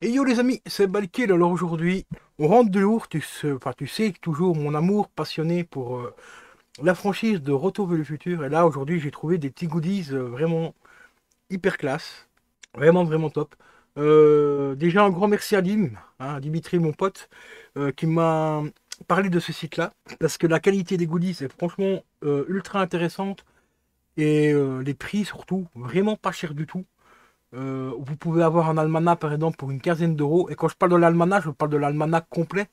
Et yo les amis, c'est Balkil. Alors aujourd'hui, on rentre de lourd. Tu sais toujours mon amour passionné pour la franchise de Retour vers le futur. Et là aujourd'hui, j'ai trouvé des petits goodies vraiment hyper classe, vraiment top. Déjà un grand merci à Dim, hein, à Dimitri mon pote, qui m'a parlé de ce site-là, parce que la qualité des goodies est franchement ultra intéressante et les prix surtout vraiment pas chers du tout. Vous pouvez avoir un almanach par exemple pour une quinzaine d'euros. Et quand je parle de l'almanach, je parle de l'almanach complet,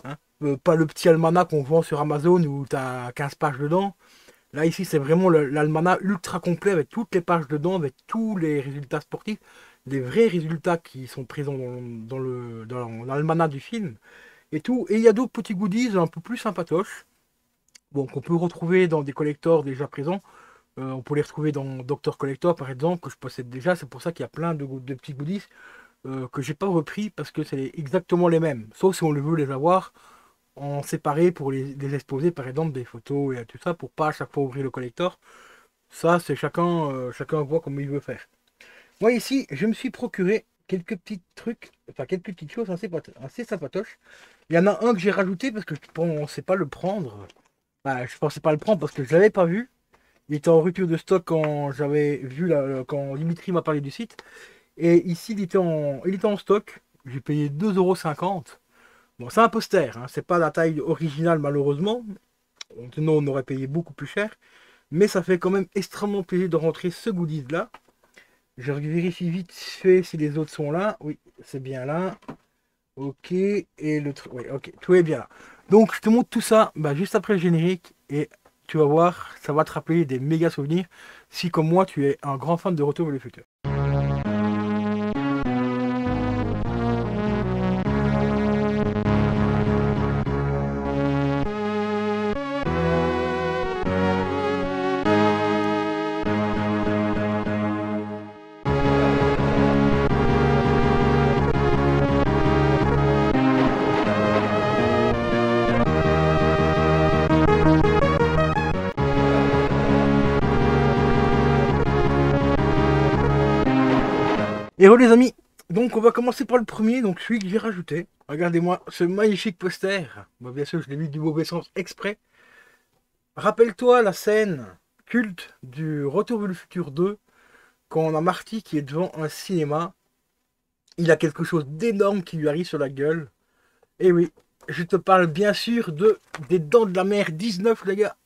hein. Pas le petit almanach qu'on vend sur Amazon où tu as 15 pages dedans. Là ici c'est vraiment l'almanach ultra complet avec toutes les pages dedans, avec tous les résultats sportifs, les vrais résultats qui sont présents dans l'almanach du film et tout. Et il y a d'autres petits goodies un peu plus sympatoches. Bon, qu'on peut retrouver dans des collectors déjà présents. On peut les retrouver dans Doctor Collector par exemple, que je possède déjà. C'est pour ça qu'il y a plein de petits goodies que j'ai pas repris parce que c'est exactement les mêmes. Sauf si on veut les avoir en séparé pour les exposer, par exemple, des photos et tout ça, pour pas à chaque fois ouvrir le collector. Ça, c'est chacun voit comme il veut faire. Moi ici, je me suis procuré quelques petits trucs, enfin quelques petites choses assez sympatoches. Il y en a un que j'ai rajouté parce que je pensais pas le prendre. Bah, je pensais pas le prendre parce que je l'avais pas vu. Il était en rupture de stock quand j'avais vu quand Dimitri m'a parlé du site. Et ici, il était en stock. J'ai payé 2,50 €. Bon, c'est un poster, hein. C'est pas la taille originale malheureusement. Sinon, on aurait payé beaucoup plus cher. Mais ça fait quand même extrêmement plaisir de rentrer ce goodies là. Je vérifie vite fait si les autres sont là. Oui, c'est bien là. Ok. Et le truc. Oui, ok. Tout est bien là. Donc, je te montre tout ça bah, juste après le générique. Et tu vas voir, ça va te rappeler des méga souvenirs. Si, comme moi, tu es un grand fan de Retour vers le futur. Hello les amis, donc on va commencer par le premier, donc celui que j'ai rajouté. Regardez-moi ce magnifique poster. Bon, bien sûr, je l'ai mis du mauvais sens exprès. Rappelle-toi la scène culte du Retour vers le futur 2, quand on a Marty qui est devant un cinéma. Il a quelque chose d'énorme qui lui arrive sur la gueule. Et oui, je te parle bien sûr des Dents de la Mer 19, les gars.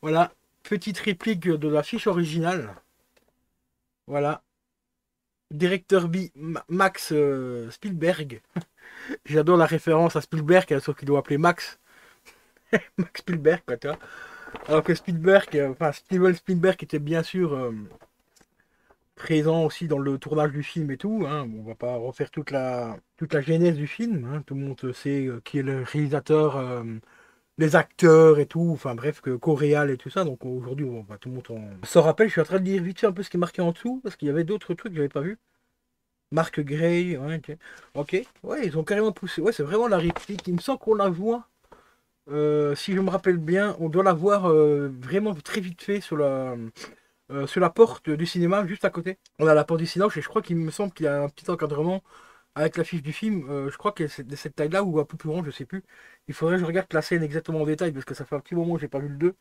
Voilà, petite réplique de la fiche originale. Voilà, directeur B, Max Spielberg. J'adore la référence à Spielberg, sauf qu'il doit appeler Max. Max Spielberg, quoi, tu vois. Alors que Spielberg, enfin Steven Spielberg était bien sûr présent aussi dans le tournage du film et tout, hein. Bon, on va pas refaire toute la genèse du film, hein. Tout le monde sait qui est le réalisateur, les acteurs et tout. Enfin bref, que Coréal et tout ça. Donc aujourd'hui, tout le monde s'en rappelle. Je suis en train de lire vite fait un peu ce qui est marqué en dessous, parce qu'il y avait d'autres trucs que j'avais pas vu. Mark Gray, ouais, ok. Ok, ouais, ils ont carrément poussé. Ouais, c'est vraiment la réplique. Il me semble qu'on la voit. Si je me rappelle bien, on doit la voir vraiment très vite fait sur la porte du cinéma, juste à côté. On a la porte du cinéma, et je crois qu'il me semble qu'il y a un petit encadrement avec l'affiche du film. Je crois que c'est de cette taille-là ou un peu plus grand, je sais plus. Il faudrait que je regarde la scène exactement en détail parce que ça fait un petit moment que j'ai pas vu le 2.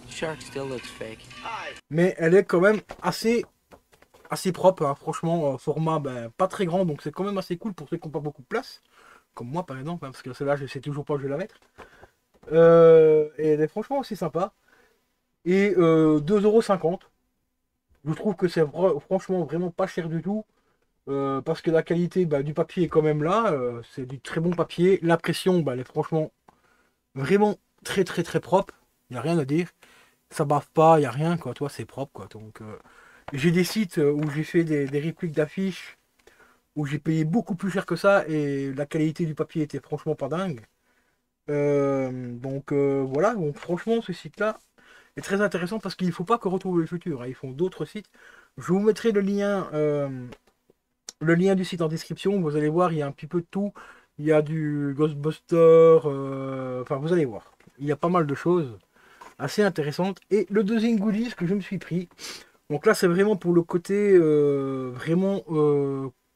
Shark still looks fake. Mais elle est quand même assez propre, hein. Franchement, format pas très grand, donc c'est quand même assez cool pour ceux qui n'ont pas beaucoup de place. Comme moi par exemple, hein, parce que celle-là, je sais toujours pas où je vais la mettre. Et elle est franchement assez sympa. Et 2,50 €. Je trouve que c'est franchement vraiment pas cher du tout. Parce que la qualité du papier est quand même là. C'est du très bon papier. L'impression, elle est franchement vraiment très propre. Il n'y a rien à dire. Ça bave pas, il n'y a rien, quoi. Toi, c'est propre, quoi. Donc, j'ai des sites où j'ai fait des répliques d'affiches où j'ai payé beaucoup plus cher que ça et la qualité du papier était franchement pas dingue. Donc, voilà. Donc, franchement, ce site-là est très intéressant parce qu'il ne faut pas que retrouve le futur, hein. Ils font d'autres sites. Je vous mettrai le lien du site en description. Vous allez voir, il y a un petit peu de tout. Il y a du Ghostbuster. Enfin, vous allez voir. Il y a pas mal de choses assez intéressantes. Et le deuxième goodies que je me suis pris. Donc là, c'est vraiment pour le côté vraiment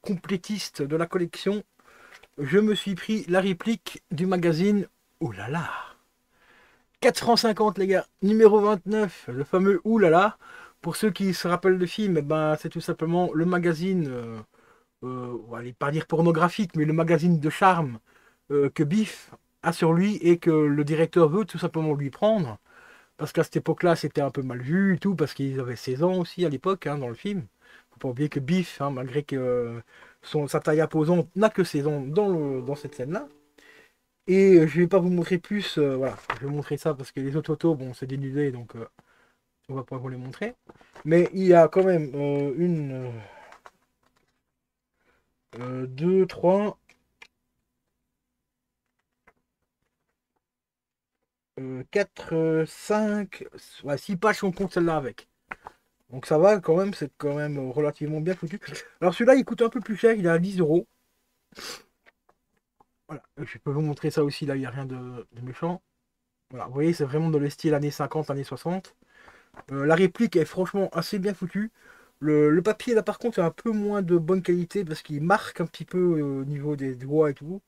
complétiste de la collection. Je me suis pris la réplique du magazine. Oh là là! 4,50 les gars, numéro 29, le fameux oulala. Pour ceux qui se rappellent le film, eh ben, c'est tout simplement le magazine, on va pas dire pornographique, mais le magazine de charme que Biff a sur lui et que le directeur veut tout simplement lui prendre. Parce qu'à cette époque-là, c'était un peu mal vu et tout, parce qu'ils avaient 16 ans aussi à l'époque, hein, dans le film. Faut pas oublier que Biff, hein, malgré que sa taille imposante, n'a que 16 ans dans cette scène-là. Et je vais pas vous montrer plus, voilà, je vais vous montrer ça parce que les autres photos, bon, c'est dénudé, donc on va pas vous les montrer. Mais il y a quand même une, deux, trois, quatre, cinq, ouais, six pages si on compte celle-là avec. Donc ça va quand même, c'est quand même relativement bien foutu. Alors celui-là, il coûte un peu plus cher, il est à 10 euros. Voilà, je peux vous montrer ça aussi, là, il n'y a rien de méchant. Voilà, vous voyez, c'est vraiment dans le style années 50, années 60. La réplique est franchement assez bien foutue. Le papier là par contre est un peu moins de bonne qualité parce qu'il marque un petit peu au niveau des doigts et tout.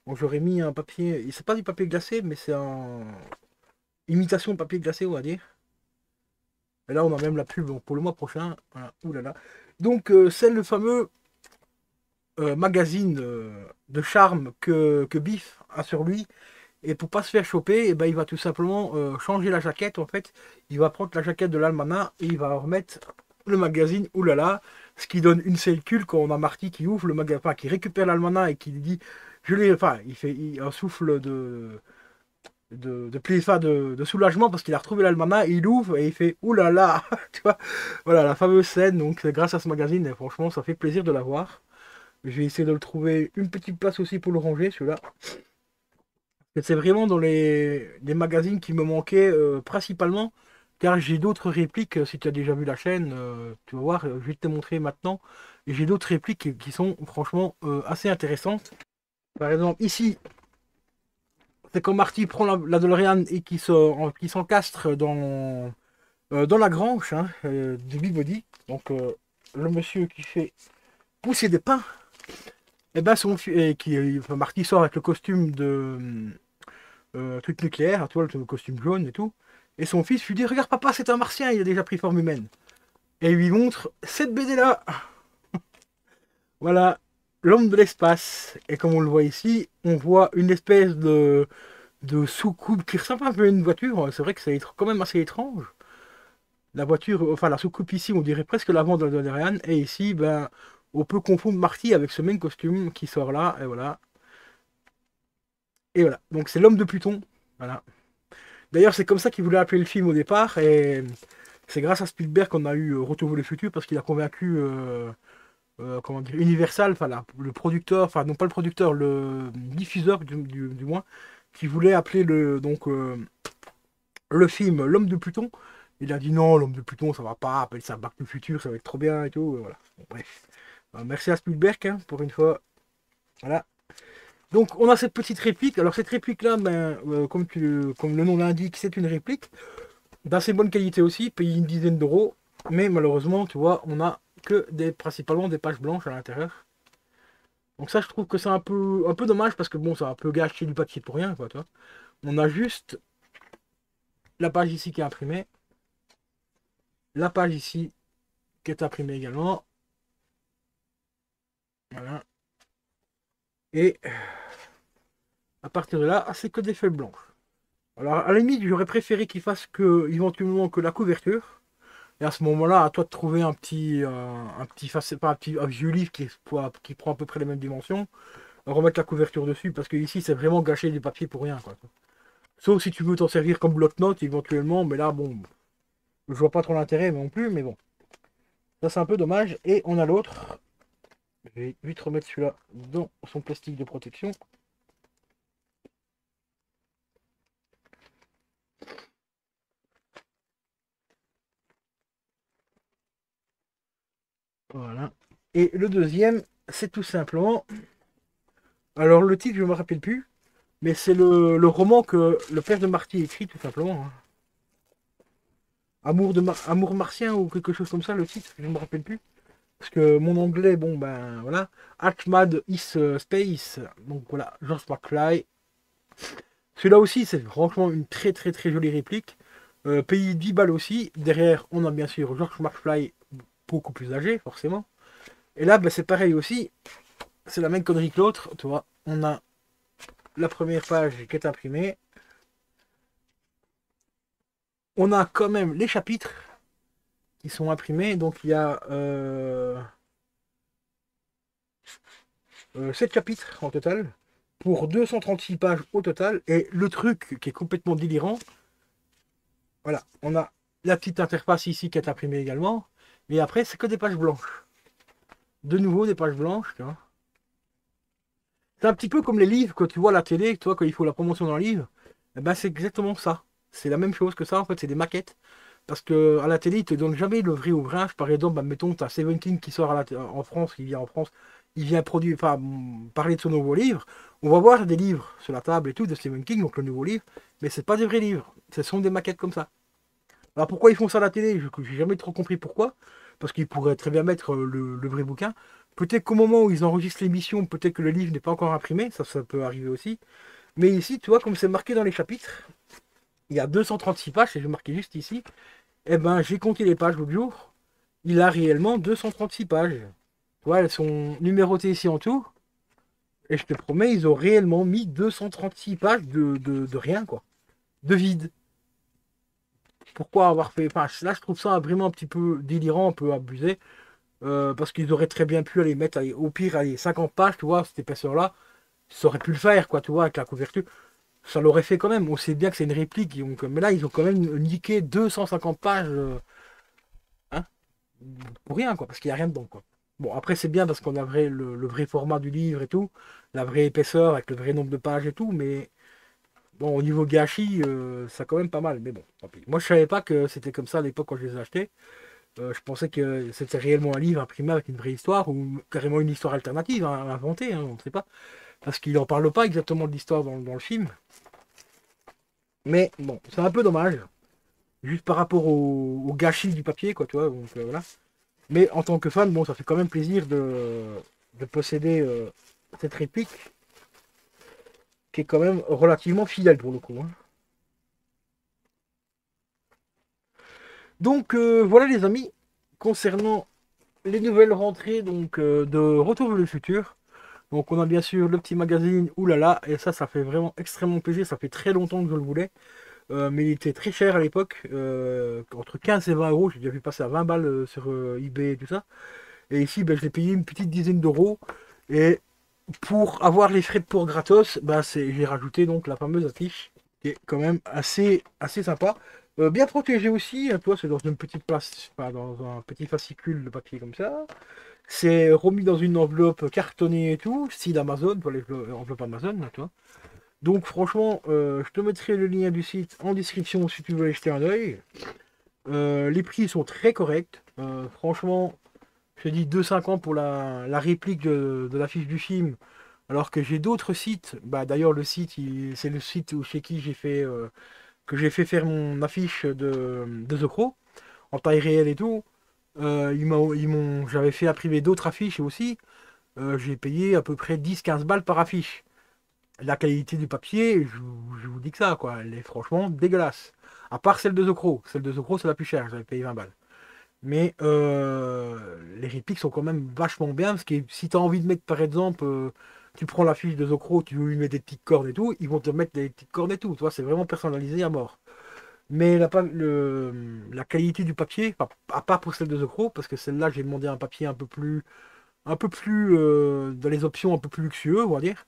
Donc j'aurais mis un papier, c'est pas du papier glacé mais c'est un imitation de papier glacé on va dire. Et là on a même la pub pour le mois prochain. Voilà. Ouh là là. Donc c'est le fameux magazine de charme que Biff a sur lui. Et pour pas se faire choper, eh ben, il va tout simplement changer la jaquette. En fait, il va prendre la jaquette de l'almanach et il va remettre le magazine, oulala, ce qui donne une cellule quand on a Marty qui ouvre le magazine, enfin, qui récupère l'almanach et qui lui dit, je l'ai, enfin, il fait un souffle enfin, de soulagement parce qu'il a retrouvé l'almanach et il ouvre et il fait oulala, tu vois, voilà la fameuse scène. Donc, c'est grâce à ce magazine, et franchement, ça fait plaisir de l'avoir. Je vais essayer de le trouver une petite place aussi pour le ranger, celui-là. C'est vraiment dans les magazines qui me manquaient principalement, car j'ai d'autres répliques. Si tu as déjà vu la chaîne, tu vas voir, je vais te montrer maintenant. Et j'ai d'autres répliques qui sont franchement assez intéressantes. Par exemple, ici, c'est quand Marty prend la DeLorean et qui s'encastre dans la grange hein, de Big Body. Donc, le monsieur qui fait pousser des pains, et ben Marty sort avec le costume de truc nucléaire, tu vois, le costume jaune et tout. Et son fils lui dit, regarde papa, c'est un martien, il a déjà pris forme humaine. Et il lui montre cette BD-là. Voilà, l'homme de l'espace. Et comme on le voit ici, on voit une espèce de soucoupe qui ressemble un peu à une voiture. C'est vrai que c'est quand même assez étrange. La voiture, enfin la soucoupe ici, on dirait presque l'avant de la DeLorean. Et ici, ben, on peut confondre Marty avec ce même costume qui sort là. Et voilà. Et voilà. Donc c'est l'homme de Pluton. Voilà. D'ailleurs, c'est comme ça qu'il voulait appeler le film au départ. Et c'est grâce à Spielberg qu'on a eu Retour vers le futur parce qu'il a convaincu comment dire, Universal, enfin le producteur, enfin non pas le producteur, le diffuseur du moins, qui voulait appeler le film L'homme de Pluton. Il a dit non, l'homme de Pluton, ça va pas, appelle ça Back to the Future, ça va être trop bien et tout. Voilà. Bon, bref. Merci à Spielberg hein, pour une fois. Voilà. Donc on a cette petite réplique. Alors cette réplique-là, ben, comme le nom l'indique, c'est une réplique d'assez bonne qualité aussi, payé une dizaine d'euros. Mais malheureusement, tu vois, on a que principalement des pages blanches à l'intérieur. Donc ça, je trouve que c'est un peu dommage parce que bon, ça a un peu gâché du papier pour rien, quoi, tu vois. On a juste la page ici qui est imprimée, la page ici qui est imprimée également. Voilà. Et à partir de là, c'est que des feuilles blanches. Alors à la limite, j'aurais préféré qu'il fasse que éventuellement que la couverture. Et à ce moment-là, à toi de trouver pas un vieux livre qui prend à peu près les mêmes dimensions, remettre la couverture dessus, parce que ici c'est vraiment gâcher du papier pour rien, quoi. Sauf si tu veux t'en servir comme bloc-notes éventuellement, mais là bon, je vois pas trop l'intérêt non plus, mais bon. Ça c'est un peu dommage. Et on a l'autre. Je vais vite remettre celui-là dans son plastique de protection. Voilà. Et le deuxième, c'est tout simplement... Alors le titre, je ne me rappelle plus, mais c'est le roman que le père de Marty écrit, tout simplement, hein. Amour martien ou quelque chose comme ça, le titre, je ne me rappelle plus. Parce que mon anglais, bon ben voilà. Archmad is Space. Donc voilà, George McFly. Celui-là aussi, c'est franchement une très très très jolie réplique. Payé 10 balles aussi. Derrière, on a bien sûr George McFly, beaucoup plus âgé, forcément. Et là, ben, c'est pareil aussi. C'est la même connerie que l'autre. Tu vois, on a la première page qui est imprimée. On a quand même les chapitres qui sont imprimés. Donc il y a 7 chapitres en total. Pour 236 pages au total. Et le truc qui est complètement délirant, voilà, on a la petite interface ici qui est imprimée également. Et après, c'est que des pages blanches. De nouveau, des pages blanches, tu vois. C'est un petit peu comme les livres que tu vois à la télé, toi, quand il faut la promotion d'un livre. Eh ben, c'est exactement ça. C'est la même chose que ça, en fait, c'est des maquettes. Parce que à la télé, ils te donnent jamais le vrai ouvrage. Par exemple, bah, mettons, tu as Stephen King qui sort en France, il vient en France, il vient produire, enfin, parler de son nouveau livre. On va voir des livres sur la table et tout de Stephen King, donc le nouveau livre, mais c'est pas des vrais livres. Ce sont des maquettes comme ça. Alors pourquoi ils font ça à la télé? Je n'ai jamais trop compris pourquoi. Parce qu'ils pourraient très bien mettre le vrai bouquin. Peut-être qu'au moment où ils enregistrent l'émission, peut-être que le livre n'est pas encore imprimé, ça peut arriver aussi. Mais ici, tu vois, comme c'est marqué dans les chapitres, il y a 236 pages, et je marqué juste ici, eh ben j'ai compté les pages l'autre jour, il a réellement 236 pages. Tu vois, elles sont numérotées ici en tout, et je te promets, ils ont réellement mis 236 pages de rien, quoi. De vide. Pourquoi avoir fait... Enfin, là, je trouve ça vraiment un petit peu délirant, un peu abusé. Parce qu'ils auraient très bien pu aller mettre, allez, au pire, allez, 50 pages, tu vois, cette épaisseur-là. Ça aurait pu le faire, quoi, tu vois, avec la couverture. Ça l'aurait fait quand même. On sait bien que c'est une réplique. Donc, mais là, ils ont quand même niqué 250 pages. Hein, pour rien, quoi, parce qu'il n'y a rien dedans, quoi. Bon, après, c'est bien parce qu'on a le vrai format du livre et tout. La vraie épaisseur avec le vrai nombre de pages et tout. Mais bon, au niveau gâchis, ça quand même pas mal. Mais bon, tant pis. Moi, je savais pas que c'était comme ça à l'époque quand je les ai achetés. Je pensais que c'était réellement un livre imprimé avec une vraie histoire ou carrément une histoire alternative hein, inventée, hein, on ne sait pas. Parce qu'il n'en parle pas exactement de l'histoire dans le film. Mais bon, c'est un peu dommage. Juste par rapport au gâchis du papier, quoi, tu vois. Donc, voilà. Mais en tant que fan, bon, ça fait quand même plaisir de posséder cette réplique qui est quand même relativement fidèle pour le coup, hein. Donc voilà les amis, concernant les nouvelles rentrées donc, de Retour vers le futur. Donc on a bien sûr le petit magazine Oulala, et ça fait vraiment extrêmement plaisir, ça fait très longtemps que je le voulais. Mais il était très cher à l'époque, entre 15 et 20 euros, j'ai déjà vu passer à 20 balles sur eBay et tout ça. Et ici ben, je l'ai payé une petite dizaine d'euros. Et pour avoir les frais de port gratos, ben, j'ai rajouté donc la fameuse affiche, qui est quand même assez sympa. Bien protégé aussi, hein, toi c'est dans une petite place, enfin, dans un petit fascicule de papier comme ça. C'est remis dans une enveloppe cartonnée et tout, style Amazon, pour les enveloppes Amazon, là, tu vois. Donc franchement, je te mettrai le lien du site en description si tu veux aller jeter un oeil. Les prix sont très corrects. Franchement, je te dis 2,50 pour la réplique de l'affiche du film. Alors que j'ai d'autres sites. Bah, d'ailleurs, le site, c'est le site chez qui que j'ai fait faire mon affiche de The Crow, en taille réelle et tout. J'avais fait imprimer d'autres affiches aussi. J'ai payé à peu près 10-15 balles par affiche. La qualité du papier, je vous dis que ça, quoi. Elle est franchement dégueulasse. À part celle de The Crow. Celle de The Crow, c'est la plus chère. J'avais payé 20 balles. Mais les répliques sont quand même vachement bien. Parce que si tu as envie de mettre, par exemple, tu prends la fiche de The Crow, tu veux lui mettre des petites cornes et tout, ils vont te mettre des petites cornes et tout. Tu vois, c'est vraiment personnalisé à mort. Mais la qualité du papier, enfin, à part pour celle de The Crow, parce que celle-là, j'ai demandé un papier un peu plus dans les options un peu plus luxueux, on va dire.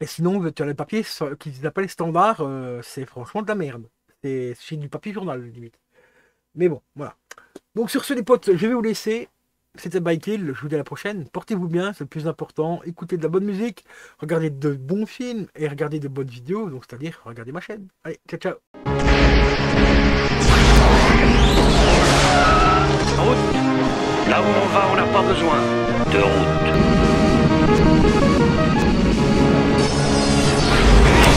Et sinon, tu as les papiers qu'ils appellent standard, c'est franchement de la merde. C'est du papier journal, limite. Mais bon, voilà. Donc sur ce, les potes, je vais vous laisser. C'était Bykill, je vous dis à la prochaine. Portez-vous bien, c'est le plus important. Écoutez de la bonne musique, regardez de bons films et regardez de bonnes vidéos, donc c'est-à-dire regardez ma chaîne. Allez, ciao ciao. Là où on va, on n'a pas besoin de route.